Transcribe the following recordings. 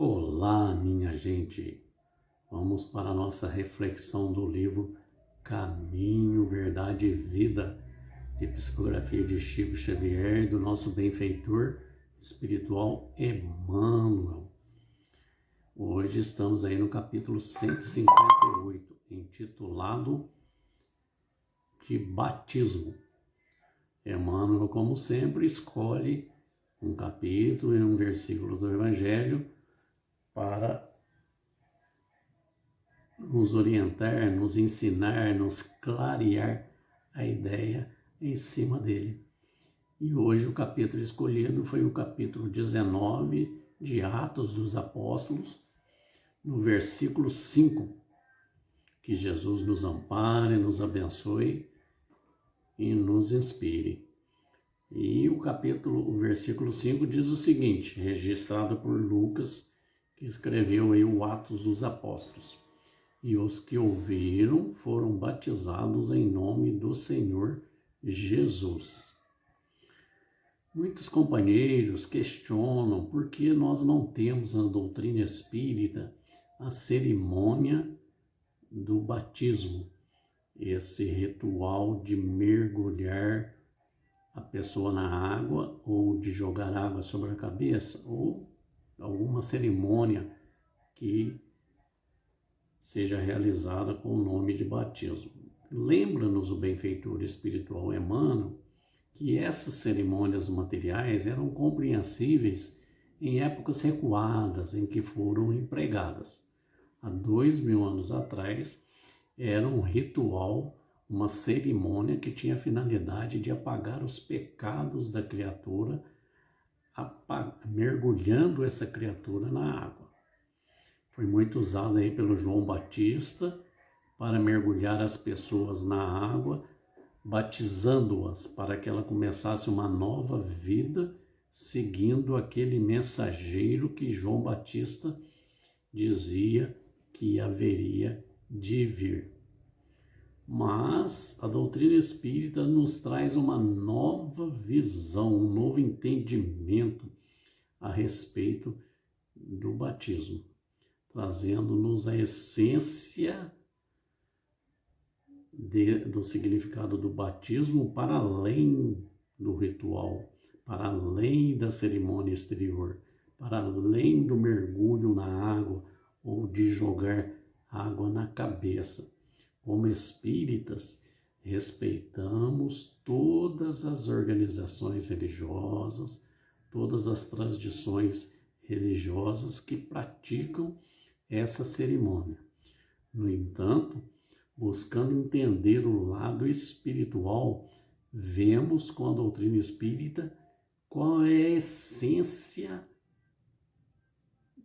Olá, minha gente! Vamos para a nossa reflexão do livro Caminho, Verdade e Vida, de psicografia de Chico Xavier, do nosso benfeitor espiritual Emmanuel. Hoje estamos aí no capítulo 158, intitulado de Batismo. Emmanuel, como sempre, escolhe um capítulo e um versículo do Evangelho para nos orientar, nos ensinar, nos clarear a ideia em cima dele. E hoje o capítulo escolhido foi o capítulo 19 de Atos dos Apóstolos, no versículo 5. Que Jesus nos ampare, nos abençoe e nos inspire. E o versículo 5 diz o seguinte, registrado por Lucas, que escreveu aí o Atos dos Apóstolos. E os que ouviram foram batizados em nome do Senhor Jesus. Muitos companheiros questionam por que nós não temos na doutrina espírita a cerimônia do batismo, esse ritual de mergulhar a pessoa na água ou de jogar água sobre a cabeça, ou alguma cerimônia que seja realizada com o nome de batismo. Lembra-nos o benfeitor espiritual Emmanuel que essas cerimônias materiais eram compreensíveis em épocas recuadas em que foram empregadas. Há 2000 anos atrás, era um ritual, uma cerimônia que tinha a finalidade de apagar os pecados da criatura, mergulhando essa criatura na água. Foi muito usado aí pelo João Batista para mergulhar as pessoas na água, batizando-as para que ela começasse uma nova vida, seguindo aquele mensageiro que João Batista dizia que haveria de vir. Mas a doutrina espírita nos traz uma nova visão, um novo entendimento a respeito do batismo, trazendo-nos a essência do significado do batismo para além do ritual, para além da cerimônia exterior, para além do mergulho na água ou de jogar água na cabeça. Como espíritas, respeitamos todas as organizações religiosas, todas as tradições religiosas que praticam essa cerimônia. No entanto, buscando entender o lado espiritual, vemos com a doutrina espírita qual é a essência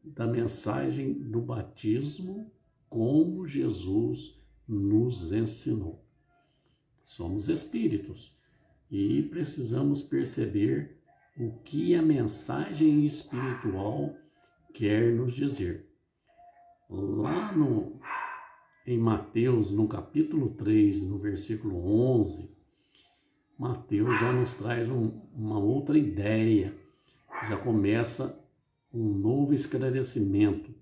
da mensagem do batismo, como Jesus nos ensinou. Somos espíritos e precisamos perceber o que a mensagem espiritual quer nos dizer. Lá em Mateus, no capítulo 3, no versículo 11, Mateus já nos traz uma outra ideia, já começa um novo esclarecimento,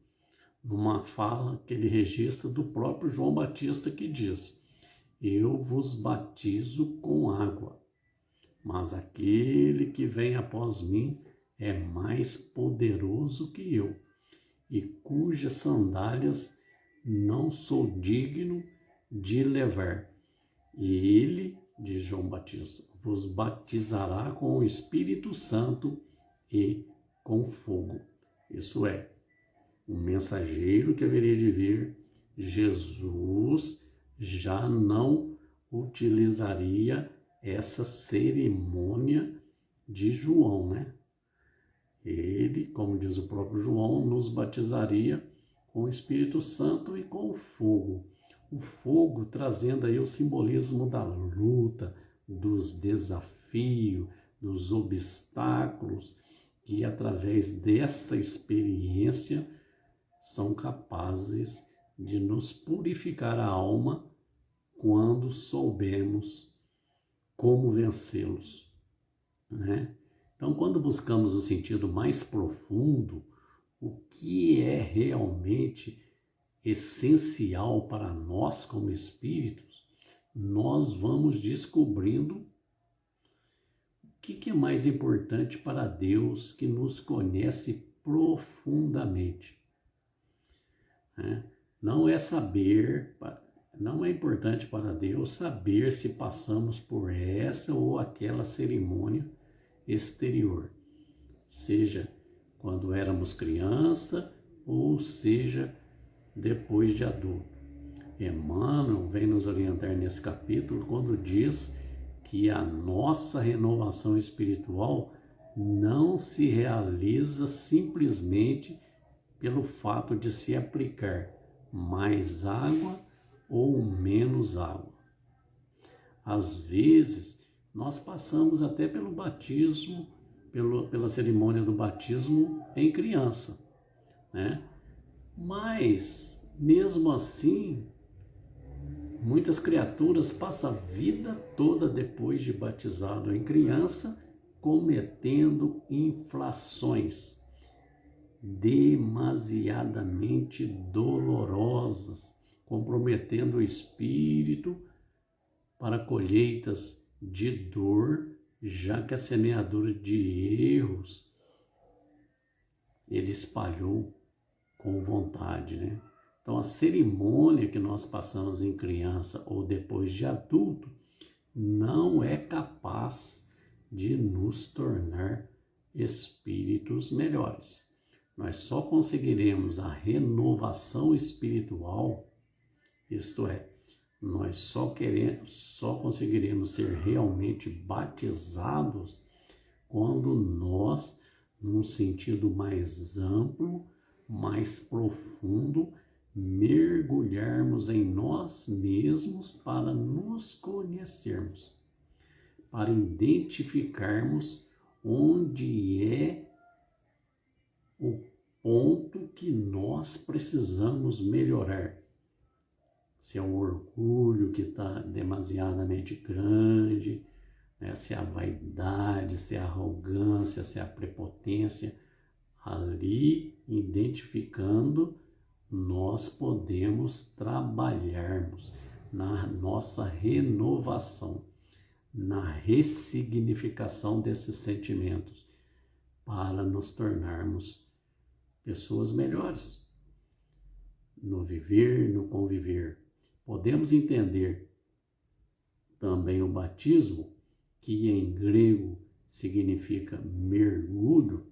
numa fala que ele registra do próprio João Batista, que diz: eu vos batizo com água, mas aquele que vem após mim é mais poderoso que eu, e cujas sandálias não sou digno de levar. E ele, diz João Batista, vos batizará com o Espírito Santo e com fogo. Isso é, o mensageiro que haveria de vir, Jesus, já não utilizaria essa cerimônia de João, né? Ele, como diz o próprio João, nos batizaria com o Espírito Santo e com o fogo. O fogo trazendo aí o simbolismo da luta, dos desafios, dos obstáculos, que através dessa experiência são capazes de nos purificar a alma quando soubemos como vencê-los, né? Então, quando buscamos o sentido mais profundo, o que é realmente essencial para nós como espíritos, nós vamos descobrindo o que é mais importante para Deus, que nos conhece profundamente. Não é importante para Deus saber se passamos por essa ou aquela cerimônia exterior, seja quando éramos criança ou seja depois de adulto. Emmanuel vem nos orientar nesse capítulo quando diz que a nossa renovação espiritual não se realiza simplesmente pelo fato de se aplicar mais água ou menos água. Às vezes, nós passamos até pelo batismo, pela cerimônia do batismo em criança, né? Mas, mesmo assim, muitas criaturas passam a vida toda depois de batizado em criança, cometendo infrações demasiadamente dolorosas, comprometendo o espírito para colheitas de dor, já que a semeadura de erros ele espalhou com vontade, né? Então, a cerimônia que nós passamos em criança ou depois de adulto não é capaz de nos tornar espíritos melhores. Nós só conseguiremos a renovação espiritual, isto é, nós só conseguiremos ser realmente batizados quando nós, num sentido mais amplo, mais profundo, mergulharmos em nós mesmos para nos conhecermos, para identificarmos onde é o ponto que nós precisamos melhorar. Se é o orgulho que está demasiadamente grande, né? Se é a vaidade, se é a arrogância, se é a prepotência, ali, identificando, nós podemos trabalharmos na nossa renovação, na ressignificação desses sentimentos, para nos tornarmos pessoas melhores no viver, no conviver. Podemos entender também o batismo, que em grego significa mergulho,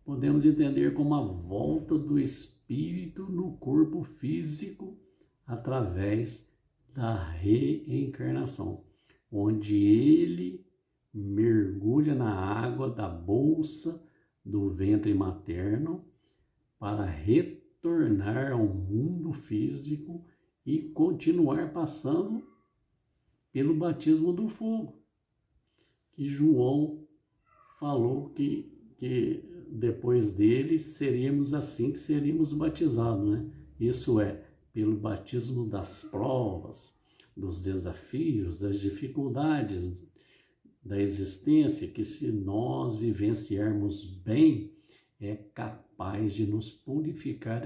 podemos entender como a volta do espírito no corpo físico através da reencarnação, onde ele mergulha na água da bolsa do ventre materno para retornar ao mundo físico e continuar passando pelo batismo do fogo, que João falou que depois dele seríamos assim que seríamos batizados, né? Isso é, pelo batismo das provas, dos desafios, das dificuldades da existência, que se nós vivenciarmos bem, é capaz de nos purificar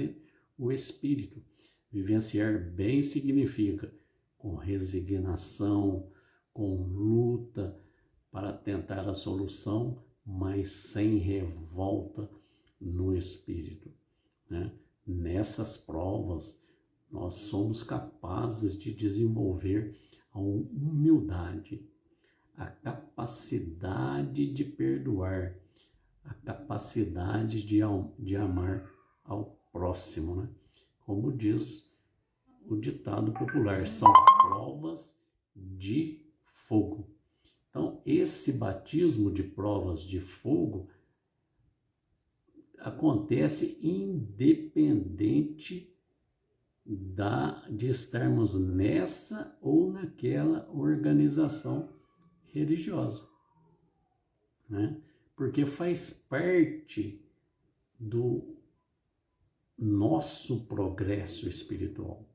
o espírito. Vivenciar bem significa com resignação, com luta para tentar a solução, mas sem revolta no espírito, né? Nessas provas, nós somos capazes de desenvolver a humildade, a capacidade de perdoar, a capacidade de amar ao próximo, né? Como diz o ditado popular, são provas de fogo. Então, esse batismo de provas de fogo acontece independente de estarmos nessa ou naquela organização religiosa, né? Porque faz parte do nosso progresso espiritual,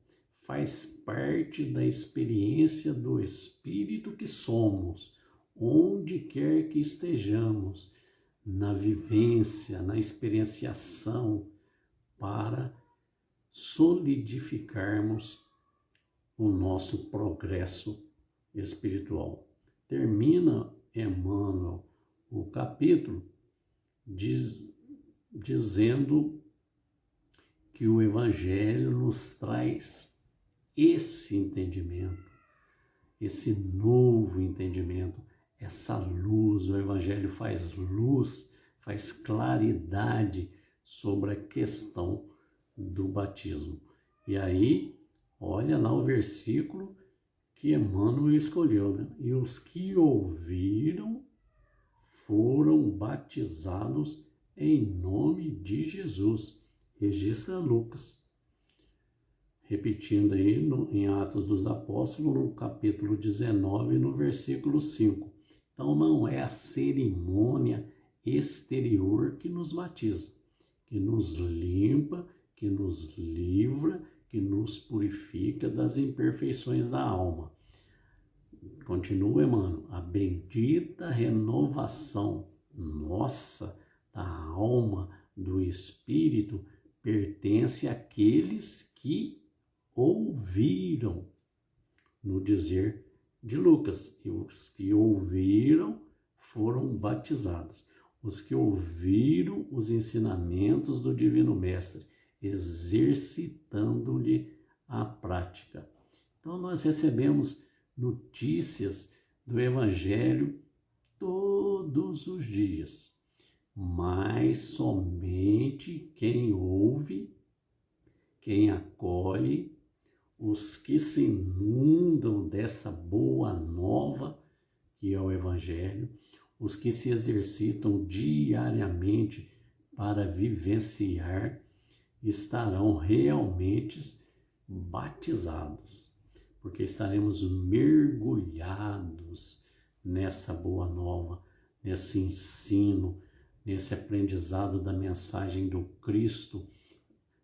faz parte da experiência do espírito que somos, onde quer que estejamos, na vivência, na experienciação, para solidificarmos o nosso progresso espiritual. Termina Emmanuel o capítulo dizendo que o Evangelho nos traz esse entendimento, esse novo entendimento, essa luz. O Evangelho faz luz, faz claridade sobre a questão do batismo. E aí, olha lá o versículo que Emmanuel escolheu, né? E os que ouviram foram batizados em nome de Jesus. Registra Lucas. Repetindo aí em Atos dos Apóstolos, no capítulo 19, no versículo 5. Então não é a cerimônia exterior que nos batiza, que nos limpa, que nos livra, que nos purifica das imperfeições da alma. Continua, Emmanuel, a bendita renovação nossa, da alma, do espírito, pertence àqueles que ouviram, no dizer de Lucas, e os que ouviram foram batizados. Os que ouviram os ensinamentos do Divino Mestre, exercitando-lhe a prática. Então nós recebemos notícias do Evangelho todos os dias, mas somente quem ouve, quem acolhe, os que se inundam dessa boa nova que é o Evangelho, os que se exercitam diariamente para vivenciar, estarão realmente batizados, porque estaremos mergulhados nessa boa nova, nesse ensino, nesse aprendizado da mensagem do Cristo.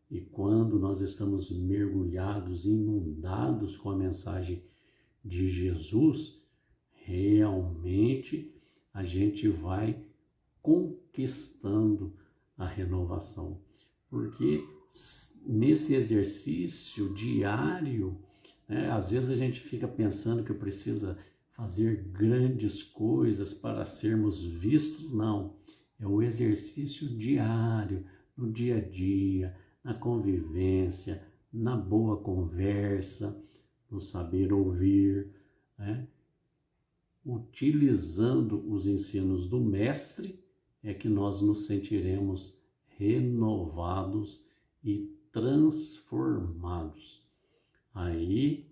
E quando nós estamos mergulhados, inundados com a mensagem de Jesus, realmente a gente vai conquistando a renovação. Porque nesse exercício diário, às vezes a gente fica pensando que precisa fazer grandes coisas para sermos vistos. Não, é o exercício diário, no dia a dia, na convivência, na boa conversa, no saber ouvir, utilizando os ensinos do Mestre, é que nós nos sentiremos renovados e transformados. Aí,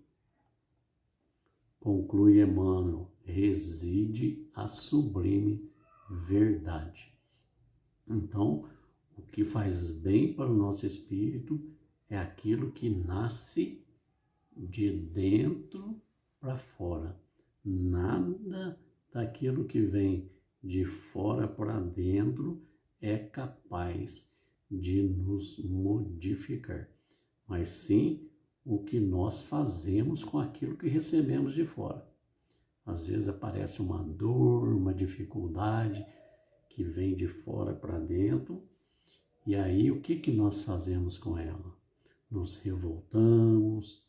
conclui Emmanuel, reside a sublime verdade. Então, o que faz bem para o nosso espírito é aquilo que nasce de dentro para fora. Nada daquilo que vem de fora para dentro é capaz de nos modificar, mas sim o que nós fazemos com aquilo que recebemos de fora. Às vezes aparece uma dor, uma dificuldade que vem de fora para dentro, e aí o que nós fazemos com ela? Nos revoltamos,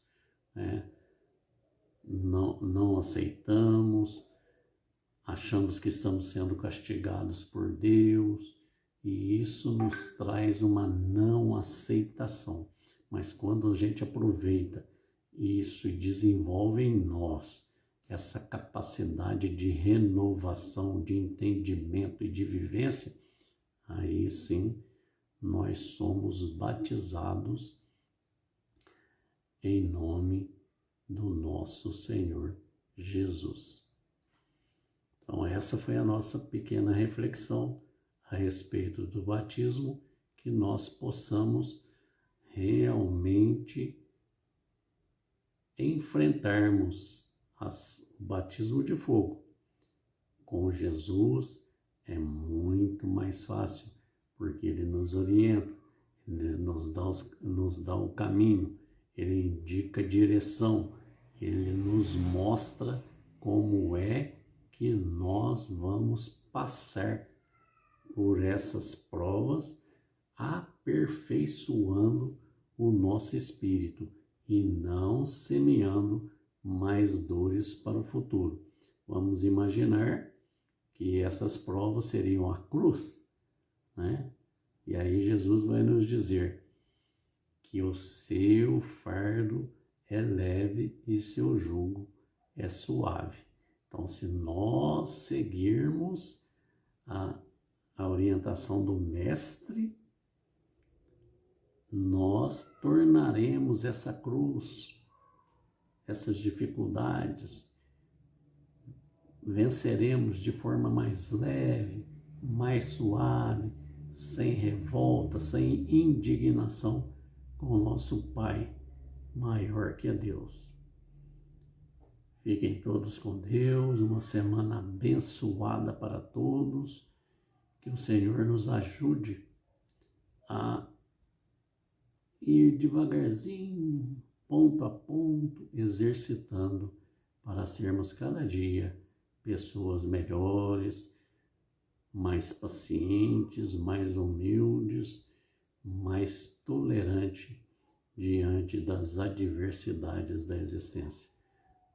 não aceitamos, achamos que estamos sendo castigados por Deus, e isso nos traz uma não aceitação. Mas quando a gente aproveita isso e desenvolve em nós essa capacidade de renovação, de entendimento e de vivência, aí sim nós somos batizados em nome do nosso Senhor Jesus. Então essa foi a nossa pequena reflexão a respeito do batismo, que nós possamos realmente enfrentarmos o batismo de fogo. Com Jesus é muito mais fácil, porque ele nos orienta, ele nos dá o caminho, ele indica a direção, ele nos mostra como é que nós vamos passar por essas provas, aperfeiçoando o nosso espírito e não semeando mais dores para o futuro. Vamos imaginar que essas provas seriam a cruz, né? E aí Jesus vai nos dizer que o seu fardo é leve e seu jugo é suave. Então, se nós seguirmos a orientação do Mestre, nós tornaremos essa cruz, essas dificuldades, venceremos de forma mais leve, mais suave, sem revolta, sem indignação, com o nosso Pai maior que é Deus. Fiquem todos com Deus, uma semana abençoada para todos, que o Senhor nos ajude a ir devagarzinho, ponto a ponto, exercitando para sermos cada dia pessoas melhores, mais pacientes, mais humildes, mais tolerantes diante das adversidades da existência.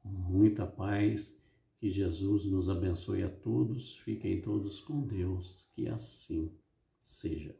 Muita paz, que Jesus nos abençoe a todos, fiquem todos com Deus, que assim seja.